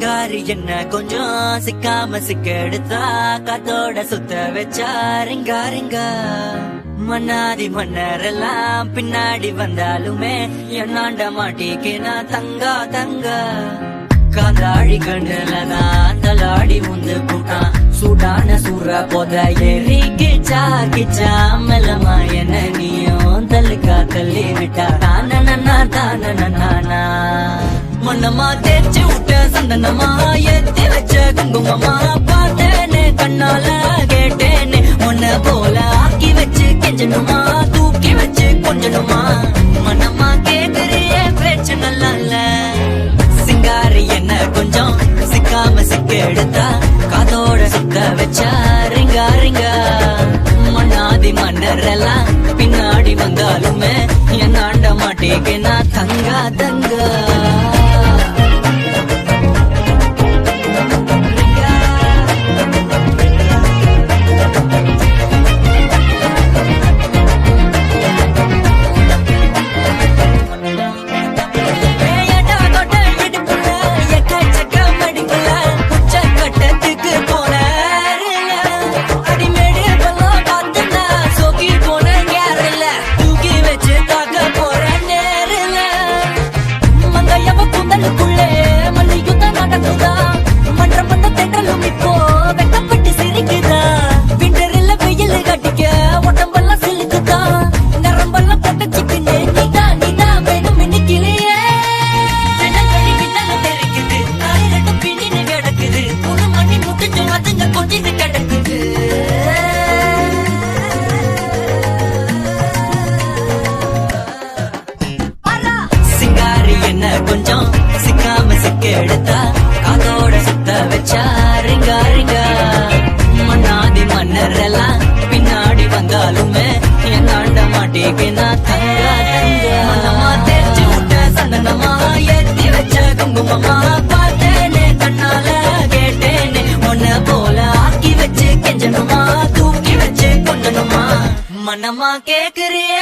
சிங்காரி என்ன கொஞ்சம் சிக்காம சிக்க எடுத்தா காத்தோட சுத்த வச்சா ரிங்கா ரிங்கா மன்னாதி மன்னரெல்லாம் பின்னாடி வந்தாலுமே என்னாண்ட மாட்டிக்கு நான் தங்கா தங்கா காந்தாழி கண்ணுலதான் தலாடி முந்து கூட்டான் சூடான சூற போத ஏறி கிச்சா கிச்சா மெல்லமா என்ன நீயும் தள்ளுக்கா தள்ளி விட்டா தானனா தானனா மன்னமா தேய்ச்சி விட்ட சந்தனமா ஏத்தி வச்ச குங்குமமா பார்த்தேனே கண்ணால கேட்டேனே உன்ன போல ஆக்கி வச்சு கெஞ்சணுமா தூக்கி வச்சு கொஞ்சணுமா மன்னமா கேக்குறிய பேச்சு நல்லா இல்ல சிங்காரி என்ன கொஞ்சம் சிக்காம சிக்க எடுத்தா காதோட சுத்த வச்சா ரிங்கா ரிங்கா மன்னாதி மன்னரெல்லாம் பின்னாடி வந்தாலுமே என் ஆண்ட மாட்டேக்கு நான் தங்கா தங்கா கொஞ்சம் சிக்காம சிக்க எடுத்தா காதோட சுத்த வச்சா ரிங்கா ரிங்கா மன்னாதி மன்னரெல்லாம் பின்னாடி வந்தாலுமே என் ஆண்ட மாட்டேக்கு நான் தங்கா தங்கா மனமா தேர்ச்சி விட்ட சந்தனமா ஏத்தி வச்ச குங்குமமா பார்த்தேனே கண்ணால கேட்டேனே உன்ன போல ஆக்கி வச்சு கெஞ்சணுமா தூக்கி வச்சு கொஞ்சணுமா மனமா கேக்குறிய